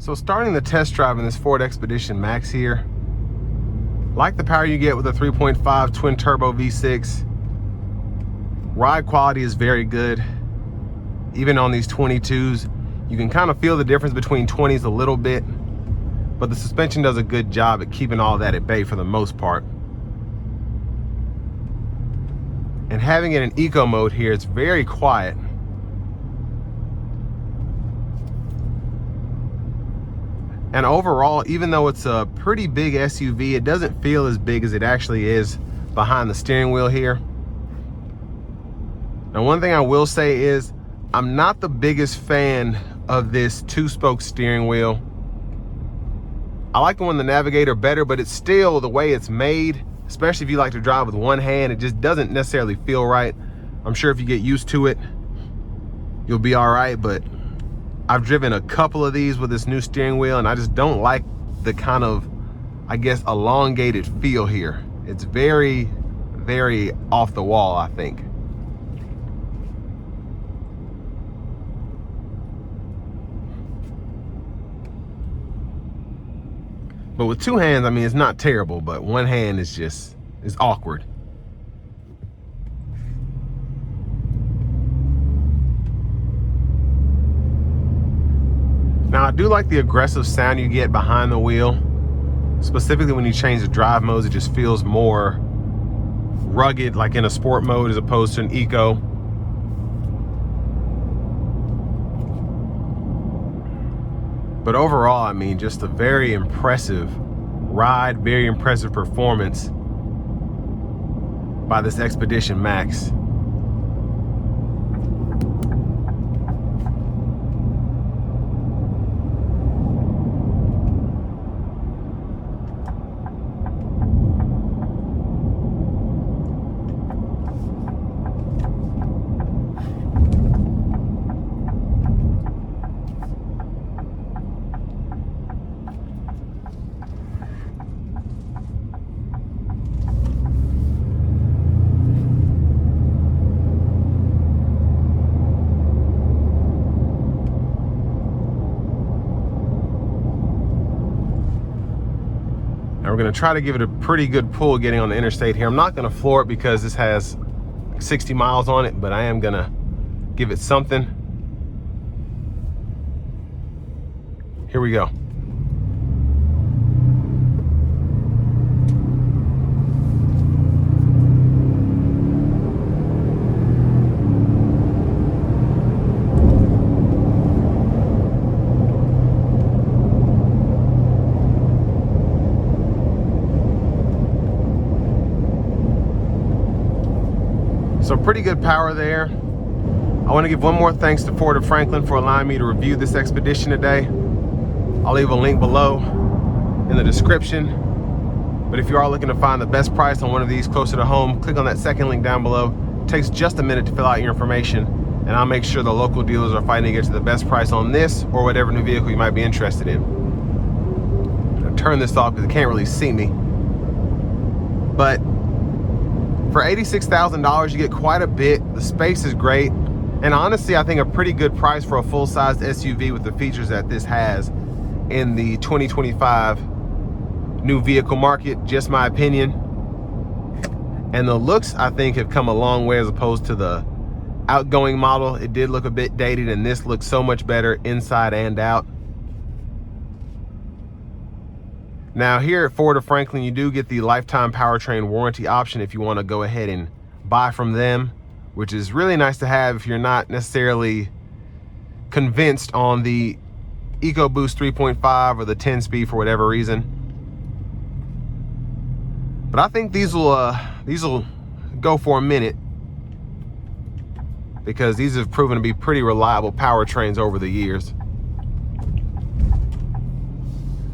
So starting the test drive in this Ford Expedition Max here, like the power you get with a 3.5 twin turbo V6, ride quality is very good. Even on these 22s, you can kind of feel the difference between 20s a little bit, but the suspension does a good job at keeping all that at bay for the most part. And having it in eco mode here, it's very quiet. And overall, even though it's a pretty big SUV, it doesn't feel as big as it actually is behind the steering wheel here. Now, one thing I will say is I'm not the biggest fan of this two-spoke steering wheel. I like the one in the Navigator better, but it's still the way it's made, especially if you like to drive with one hand, it just doesn't necessarily feel right. I'm sure if you get used to it, you'll be all right, but I've driven a couple of these with this new steering wheel and I just don't like the kind of, I guess, elongated feel here. It's very, very off the wall, I think. But with two hands, I mean, it's not terrible, but one hand is just, is awkward. Now, I do like the aggressive sound you get behind the wheel. Specifically when you change the drive modes, it just feels more rugged, like in a sport mode as opposed to an eco. But overall, I mean, just a very impressive ride, very impressive performance by this Expedition Max. And we're gonna try to give it a pretty good pull getting on the interstate here. I'm not gonna floor it because this has 60 miles on it, but I am gonna give it something. Here we go. So pretty good power there. I want to give one more thanks to Ford of Franklin for allowing me to review this Expedition today. I'll leave a link below in the description. But if you are looking to find the best price on one of these closer to home, click on that second link down below. It takes just a minute to fill out your information, and I'll make sure the local dealers are fighting to get you the best price on this or whatever new vehicle you might be interested in. I'll turn this off because it can't really see me. But for $86,000, you get quite a bit. The space is great. And honestly, I think a pretty good price for a full-sized SUV with the features that this has in the 2025 new vehicle market, just my opinion. And the looks, I think, have come a long way as opposed to the outgoing model. It did look a bit dated, and this looks so much better inside and out. Now here at Ford of Franklin, you do get the lifetime powertrain warranty option if you want to go ahead and buy from them, which is really nice to have if you're not necessarily convinced on the EcoBoost 3.5 or the 10-speed for whatever reason. But I think these will go for a minute because these have proven to be pretty reliable powertrains over the years.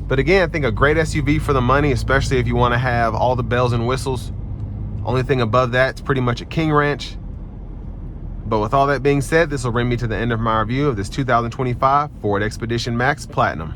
But again, I think a great SUV for the money, especially if you want to have all the bells and whistles. Only thing above that, it's pretty much a King Ranch. But with all that being said, this will bring me to the end of my review of this 2025 Ford Expedition Max Platinum.